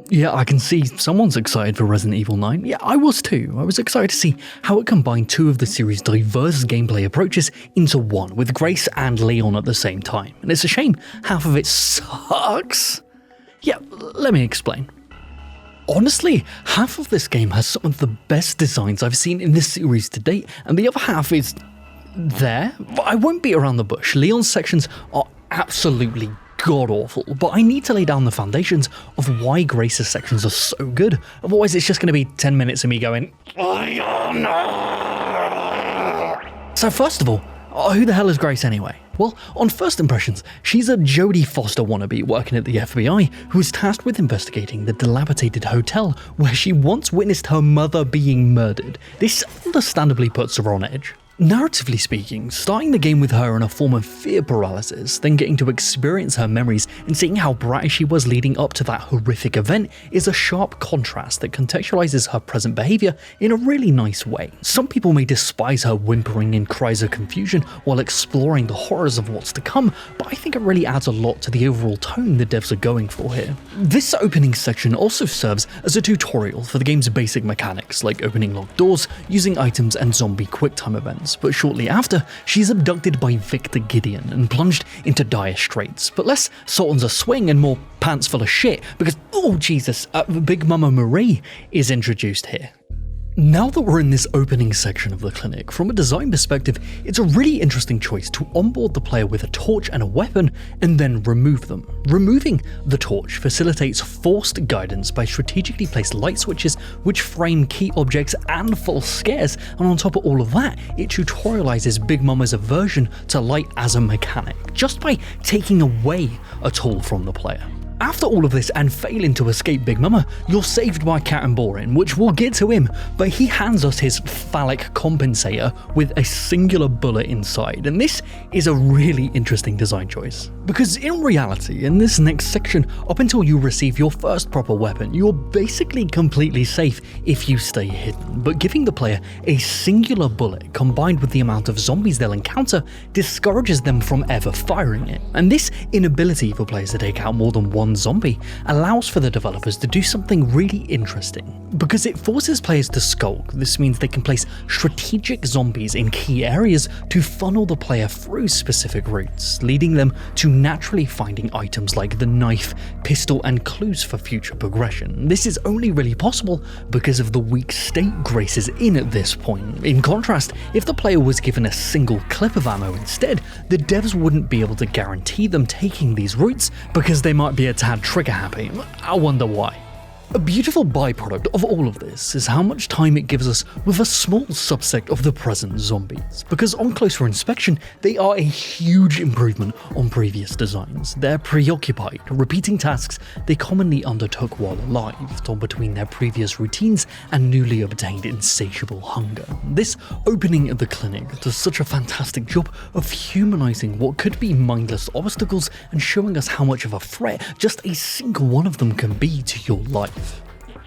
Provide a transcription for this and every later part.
Yeah, I can see someone's excited for Resident Evil 9. Yeah, I was too. I was excited to see how it combined two of the series' diverse gameplay approaches into one, with Grace and Leon at the same time. And it's a shame half of it sucks. Yeah, let me explain. Honestly, half of this game has some of the best designs I've seen in this series to date, and the other half is there. I won't beat around the bush. Leon's sections are absolutely god-awful, but I need to lay down the foundations of why Grace's sections are so good. Otherwise, it's just going to be 10 minutes of me going, oh no. So first of all, who the hell is Grace anyway? Well, on first impressions, she's a Jodie Foster wannabe working at the FBI who is tasked with investigating the dilapidated hotel where she once witnessed her mother being murdered. This understandably puts her on edge. Narratively speaking, starting the game with her in a form of fear paralysis, then getting to experience her memories and seeing how bright she was leading up to that horrific event is a sharp contrast that contextualizes her present behavior in a really nice way. Some people may despise her whimpering and cries of confusion while exploring the horrors of what's to come, but I think it really adds a lot to the overall tone the devs are going for here. This opening section also serves as a tutorial for the game's basic mechanics, like opening locked doors, using items and zombie quicktime events. But shortly after, she's abducted by Victor Gideon and plunged into dire straits. But less salt on the swing and more pants full of shit, because, oh Jesus, Big Mama Marie is introduced here. Now that we're in this opening section of the clinic, from a design perspective, it's a really interesting choice to onboard the player with a torch and a weapon, and then remove them. Removing the torch facilitates forced guidance by strategically placed light switches which frame key objects and false scares, and on top of all of that, it tutorializes Big Mama's aversion to light as a mechanic, just by taking away a tool from the player. After all of this and failing to escape Big Mama, you're saved by Cat and Borin, which we'll get to him, but he hands us his phallic compensator with a singular bullet inside, and this is a really interesting design choice. Because in reality, in this next section, up until you receive your first proper weapon, you're basically completely safe if you stay hidden, but giving the player a singular bullet combined with the amount of zombies they'll encounter discourages them from ever firing it, and this inability for players to take out more than one zombie allows for the developers to do something really interesting. Because it forces players to skulk, this means they can place strategic zombies in key areas to funnel the player through specific routes, leading them to naturally finding items like the knife, pistol, and clues for future progression. This is only really possible because of the weak state Grace is in at this point. In contrast, if the player was given a single clip of ammo instead, the devs wouldn't be able to guarantee them taking these routes because they might be a tad trigger happy. I wonder why. A beautiful byproduct of all of this is how much time it gives us with a small subset of the present zombies, because on closer inspection, they are a huge improvement on previous designs. They're preoccupied, repeating tasks they commonly undertook while alive, torn between their previous routines and newly obtained insatiable hunger. This opening of the clinic does such a fantastic job of humanizing what could be mindless obstacles and showing us how much of a threat just a single one of them can be to your life.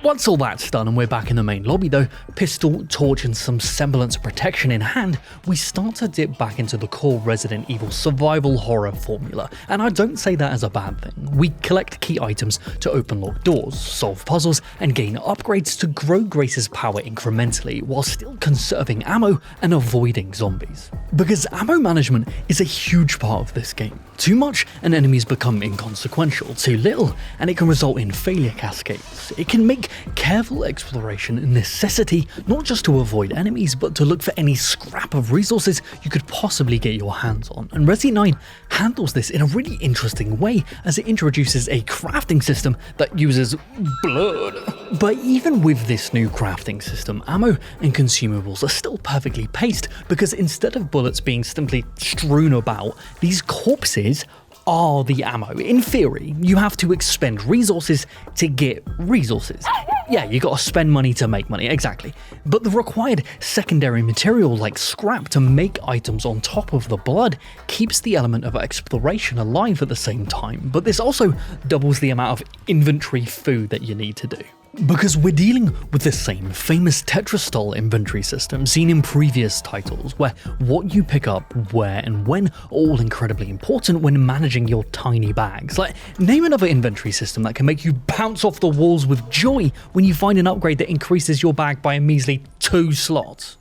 Once all that's done and we're back in the main lobby though, pistol, torch and some semblance of protection in hand, we start to dip back into the core Resident Evil survival horror formula, and I don't say that as a bad thing. We collect key items to open locked doors, solve puzzles, and gain upgrades to grow Grace's power incrementally while still conserving ammo and avoiding zombies. Because ammo management is a huge part of this game. Too much and enemies become inconsequential, too little and it can result in failure cascades. It can make careful exploration a necessity not just to avoid enemies but to look for any scrap of resources you could possibly get your hands on, and Resi 9 handles this in a really interesting way as it introduces a crafting system that uses blood. But even with this new crafting system, ammo and consumables are still perfectly paced, because instead of bullets being simply strewn about, these corpses are the ammo. In theory, you have to expend resources to get resources. Yeah, you gotta spend money to make money, exactly. But the required secondary material like scrap to make items on top of the blood keeps the element of exploration alive at the same time, but this also doubles the amount of inventory food that you need to do. Because we're dealing with the same famous Tetris-style inventory system seen in previous titles, where what you pick up, where and when are all incredibly important when managing your tiny bags. Like, name another inventory system that can make you bounce off the walls with joy when you find an upgrade that increases your bag by a measly 2 slots.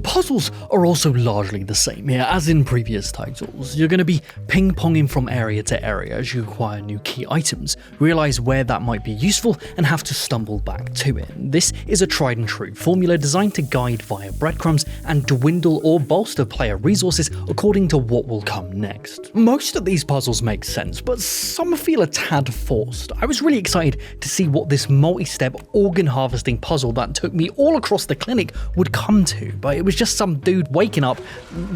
Puzzles are also largely the same here as in previous titles. You're going to be ping-ponging from area to area as you acquire new key items, realize where that might be useful, and have to stumble back to it. This is a tried and true formula designed to guide via breadcrumbs and dwindle or bolster player resources according to what will come next. Most of these puzzles make sense, but some feel a tad forced. I was really excited to see what this multi-step organ harvesting puzzle that took me all across the clinic would come to. But it was just some dude waking up,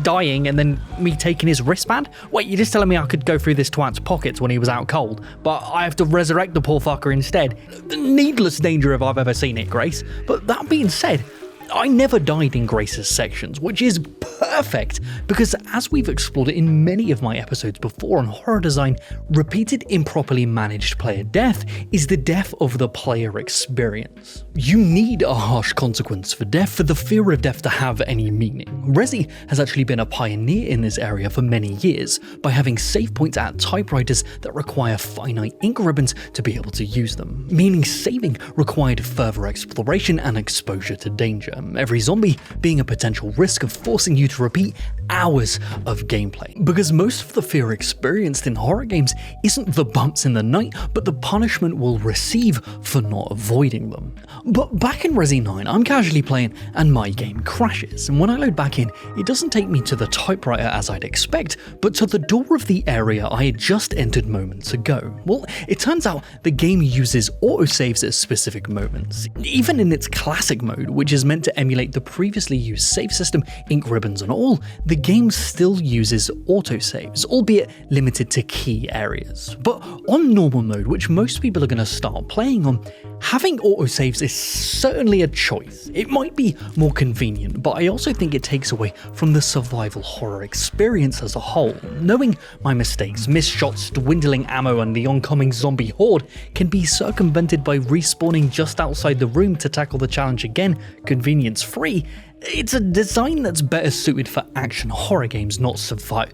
dying, and then me taking his wristband? Wait, you're just telling me I could go through this twat's pockets when he was out cold, but I have to resurrect the poor fucker instead? Needless danger if I've ever seen it, Grace. But that being said, I never died in Grace's sections, which is perfect, because as we've explored in many of my episodes before on horror design, repeated improperly managed player death is the death of the player experience. You need a harsh consequence for death for the fear of death to have any meaning. Resi has actually been a pioneer in this area for many years by having save points at typewriters that require finite ink ribbons to be able to use them, meaning saving required further exploration and exposure to danger. Every zombie being a potential risk of forcing you to repeat hours of gameplay. Because most of the fear experienced in horror games isn't the bumps in the night, but the punishment we'll receive for not avoiding them. But back in Resi 9, I'm casually playing and my game crashes, and when I load back in, it doesn't take me to the typewriter as I'd expect, but to the door of the area I had just entered moments ago. Well, it turns out the game uses autosaves at specific moments. Even in its classic mode, which is meant to emulate the previously used save system, ink ribbons and all, the game still uses autosaves, albeit limited to key areas. But on normal mode, which most people are going to start playing on, having autosaves is certainly a choice. It might be more convenient, but I also think it takes away from the survival horror experience as a whole. Knowing my mistakes, missed shots, dwindling ammo, and the oncoming zombie horde can be circumvented by respawning just outside the room to tackle the challenge again, convenience free, it's a design that's better suited for action horror games, not survival.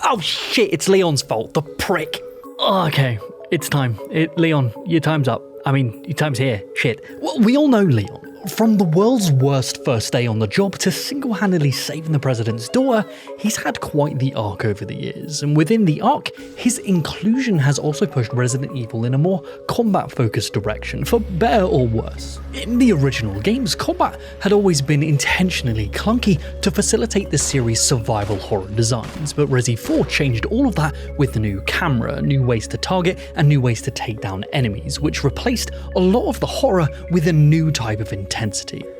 Oh shit, it's Leon's fault, the prick. Okay, it's time. Leon, your time's up. I mean, your time's here. Shit. Well, we all know Leon. From the world's worst first day on the job to single-handedly saving the president's daughter, he's had quite the arc over the years, and within the arc, his inclusion has also pushed Resident Evil in a more combat-focused direction, for better or worse. In the original games, combat had always been intentionally clunky to facilitate the series' survival horror designs, but Resi 4 changed all of that with the new camera, new ways to target, and new ways to take down enemies, which replaced a lot of the horror with a new type of intensity.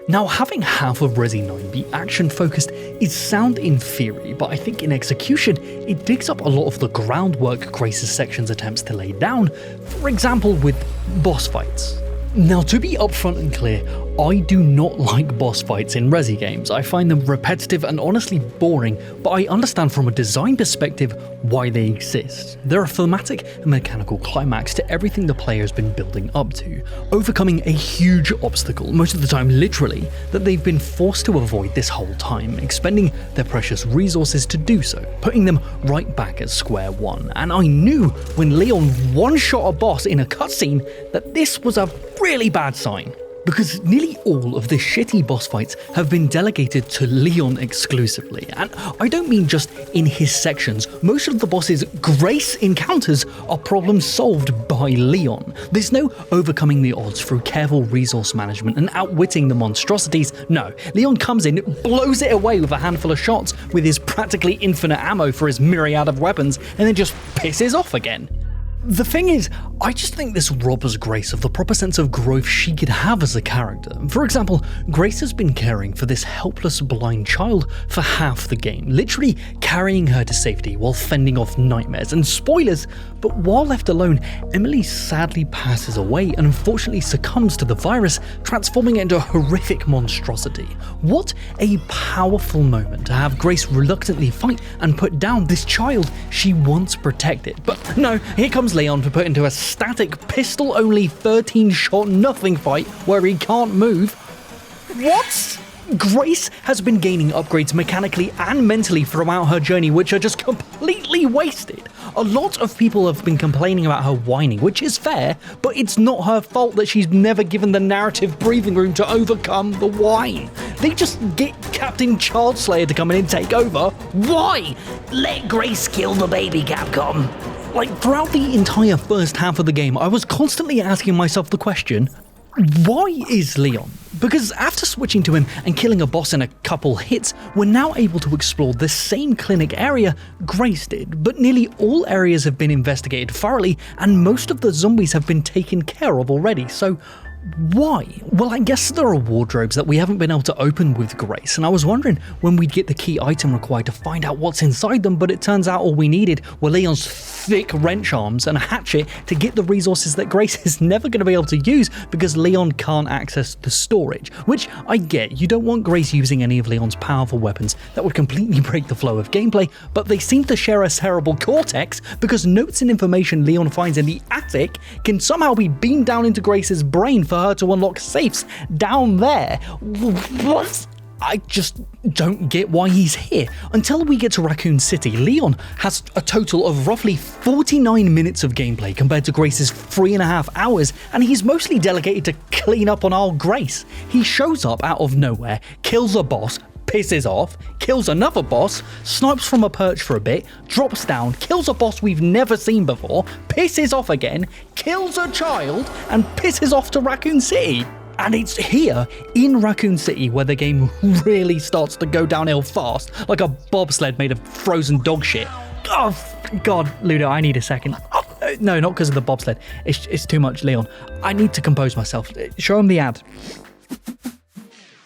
Now, having half of Resi 9 be action-focused is sound in theory, but I think in execution, it digs up a lot of the groundwork Grace's sections attempts to lay down, for example with boss fights. Now, to be upfront and clear, I do not like boss fights in Resi games. I find them repetitive and honestly boring, but I understand from a design perspective why they exist. They're a thematic and mechanical climax to everything the player has been building up to, overcoming a huge obstacle, most of the time literally, that they've been forced to avoid this whole time, expending their precious resources to do so, putting them right back at square one. And I knew when Leon one-shot a boss in a cutscene that this was a really bad sign. Because nearly all of the shitty boss fights have been delegated to Leon exclusively, and I don't mean just in his sections. Most of the boss's Grace encounters are problems solved by Leon. There's no overcoming the odds through careful resource management and outwitting the monstrosities. No, Leon comes in, blows it away with a handful of shots with his practically infinite ammo for his myriad of weapons, and then just pisses off again. The thing is, I just think this robs Grace of the proper sense of growth she could have as a character. For example, Grace has been caring for this helpless blind child for half the game, literally carrying her to safety while fending off nightmares. And spoilers, but while left alone, Emily sadly passes away and unfortunately succumbs to the virus, transforming it into a horrific monstrosity. What a powerful moment to have Grace reluctantly fight and put down this child she once protected. But no, here comes sends Leon to put into a static pistol-only 13-shot nothing fight where he can't move. What? Grace has been gaining upgrades mechanically and mentally throughout her journey, which are just completely wasted. A lot of people have been complaining about her whining, which is fair, but it's not her fault that she's never given the narrative breathing room to overcome the whine. They just get Captain Childslayer to come in and take over. Why? Let Grace kill the baby, Capcom. Like, throughout the entire first half of the game, I was constantly asking myself the question, why is Leon? Because after switching to him and killing a boss in a couple hits, we're now able to explore the same clinic area Grace did, but nearly all areas have been investigated thoroughly and most of the zombies have been taken care of already, so why? Well, I guess there are wardrobes that we haven't been able to open with Grace, and I was wondering when we'd get the key item required to find out what's inside them, but it turns out all we needed were Leon's thick wrench arms and a hatchet to get the resources that Grace is never going to be able to use because Leon can't access the storage, which I get. You don't want Grace using any of Leon's powerful weapons that would completely break the flow of gameplay, but they seem to share a cerebral cortex because notes and information Leon finds in the attic can somehow be beamed down into Grace's brain for her to unlock safes down there. What? I just don't get why he's here. Until we get to Raccoon City, Leon has a total of roughly 49 minutes of gameplay compared to Grace's 3.5 hours, and he's mostly delegated to clean up on old Grace. He shows up out of nowhere, kills a boss, pisses off, kills another boss, snipes from a perch for a bit, drops down, kills a boss we've never seen before, pisses off again, kills a child, and pisses off to Raccoon City. And it's here, in Raccoon City, where the game really starts to go downhill fast, like a bobsled made of frozen dog shit. Oh, God, Ludo, I need a second. Oh, no, not because of the bobsled. It's too much, Leon. I need to compose myself. Show him the ad.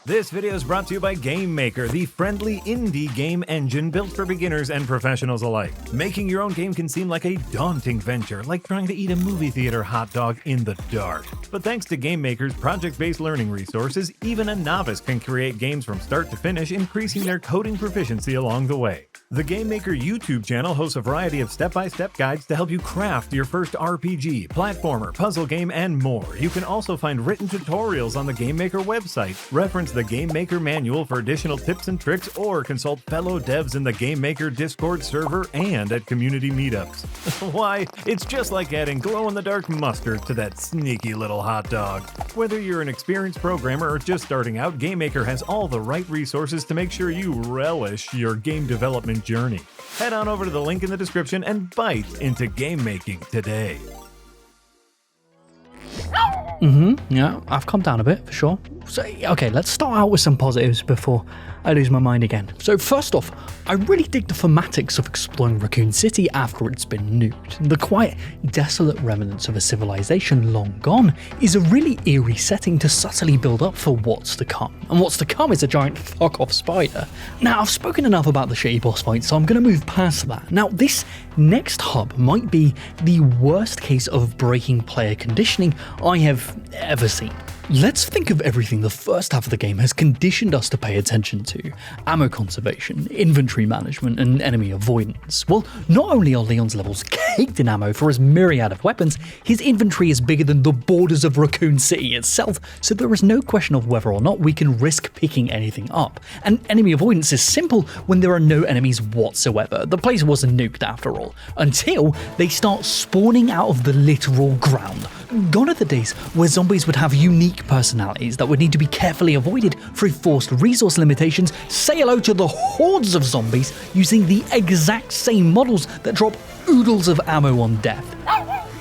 This video is brought to you by Game Maker, the friendly indie game engine built for beginners and professionals alike. Making your own game can seem like a daunting venture, like trying to eat a movie theater hot dog in the dark. But thanks to Game Maker's project-based learning resources, even a novice can create games from start to finish, increasing their coding proficiency along the way. The Game Maker YouTube channel hosts a variety of step-by-step guides to help you craft your first RPG, platformer, puzzle game, and more. You can also find written tutorials on the Game Maker website. Reference the Game Maker manual for additional tips and tricks, or consult fellow devs in the Game Maker Discord server and at community meetups. Why, it's just like adding glow-in-the-dark mustard to that sneaky little hot dog. Whether you're an experienced programmer or just starting out, Game Maker has all the right resources to make sure you relish your game development journey. Head on over to the link in the description and bite into game making today. Yeah, I've calmed down a bit, for sure. So, okay, let's start out with some positives before I lose my mind again. So first off, I really dig the thematics of exploring Raccoon City after it's been nuked. The quiet, desolate remnants of a civilization long gone is a really eerie setting to subtly build up for what's to come. And what's to come is a giant fuck-off spider. Now, I've spoken enough about the shitty boss fight, so I'm going to move past that. Now, this next hub might be the worst case of breaking player conditioning I have ever seen. Let's think of everything the first half of the game has conditioned us to pay attention to. Ammo conservation, inventory management, and enemy avoidance. Well, not only are Leon's levels caked in ammo for his myriad of weapons, his inventory is bigger than the borders of Raccoon City itself, so there is no question of whether or not we can risk picking anything up. And enemy avoidance is simple when there are no enemies whatsoever. The place wasn't nuked after all, until they start spawning out of the literal ground. Gone are the days where zombies would have unique personalities that would need to be carefully avoided through forced resource limitations. Say hello to the hordes of zombies using the exact same models that drop oodles of ammo on death.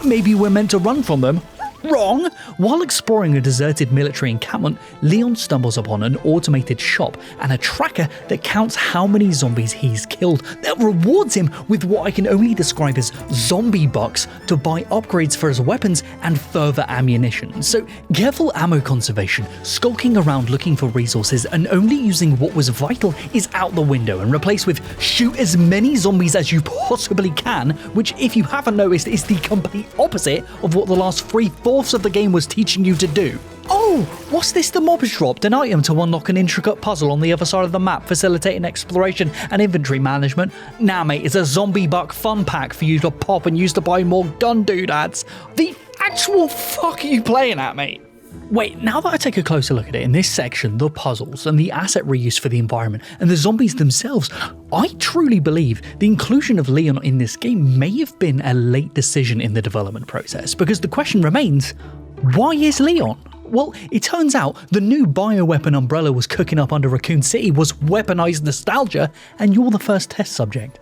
Maybe we're meant to run from them. Wrong! While exploring a deserted military encampment, Leon stumbles upon an automated shop and a tracker that counts how many zombies he's killed that rewards him with what I can only describe as zombie bucks to buy upgrades for his weapons and further ammunition. So careful ammo conservation, skulking around looking for resources and only using what was vital is out the window and replaced with shoot as many zombies as you possibly can, which if you haven't noticed is the complete opposite of what the last 3-4 3/4 of the game was teaching you to do. Oh, what's this the mobs dropped? An item to unlock an intricate puzzle on the other side of the map, facilitating exploration and inventory management. Nah, mate, it's a zombie buck fun pack for you to pop and use to buy more gun doodads. The actual fuck are you playing at, mate? Wait, now that I take a closer look at it, in this section, the puzzles and the asset reuse for the environment and the zombies themselves, I truly believe the inclusion of Leon in this game may have been a late decision in the development process, because the question remains, why is Leon? Well, it turns out the new bioweapon umbrella was cooking up under Raccoon City was weaponized nostalgia, and you're the first test subject.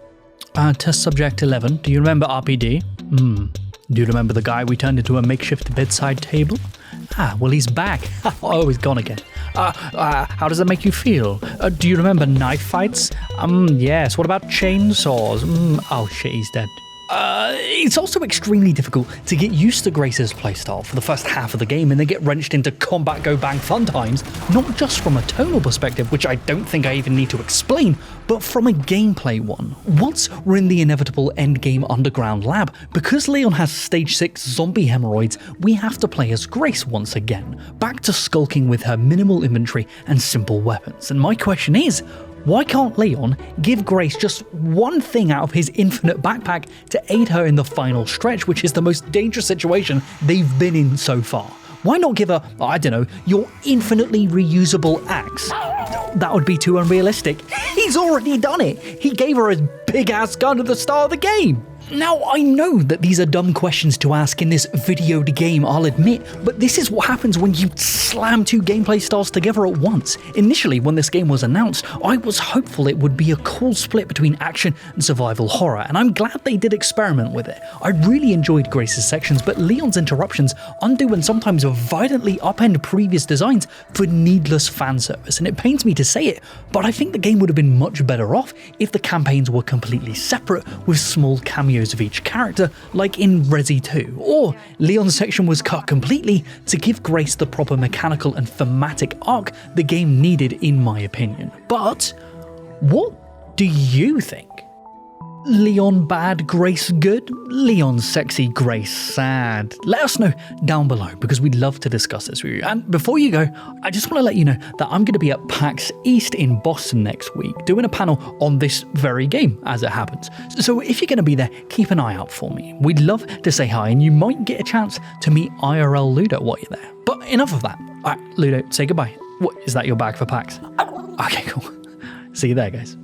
Test subject 11, do you remember RPD? Do you remember the guy we turned into a makeshift bedside table? Well, he's back. Oh, he's gone again. How does that make you feel? Do you remember knife fights? Yes. What about chainsaws? Oh shit, he's dead. It's also extremely difficult to get used to Grace's playstyle for the first half of the game and then get wrenched into combat go bang fun times, not just from a tonal perspective, which I don't think I even need to explain, but from a gameplay one. Once we're in the inevitable endgame underground lab, because Leon has stage 6 zombie hemorrhoids, we have to play as Grace once again, back to skulking with her minimal inventory and simple weapons. And my question is, why can't Leon give Grace just one thing out of his infinite backpack to aid her in the final stretch, which is the most dangerous situation they've been in so far? Why not give her, I don't know, your infinitely reusable axe? That would be too unrealistic. He's already done it. He gave her his big-ass gun at the start of the game. Now, I know that these are dumb questions to ask in this video game, I'll admit, but this is what happens when you slam two gameplay styles together at once. Initially, when this game was announced, I was hopeful it would be a cool split between action and survival horror, and I'm glad they did experiment with it. I really enjoyed Grace's sections, but Leon's interruptions undo and sometimes violently upend previous designs for needless fan service, and it pains me to say it, but I think the game would have been much better off if the campaigns were completely separate with small cameos of each character, like in Resi 2, or Leon's section was cut completely to give Grace the proper mechanical and thematic arc the game needed, in my opinion. But what do you think? Leon bad, Grace good? Leon sexy, Grace sad? Let us know down below, because we'd love to discuss this with you. And before you go, I just want to let you know that I'm going to be at PAX East in Boston next week, doing a panel on this very game as it happens. So if you're going to be there, keep an eye out for me. We'd love to say hi, and you might get a chance to meet IRL Ludo while you're there. But enough of that. Alright, Ludo, say goodbye. What, is that your bag for PAX? Okay, cool. See you there, guys.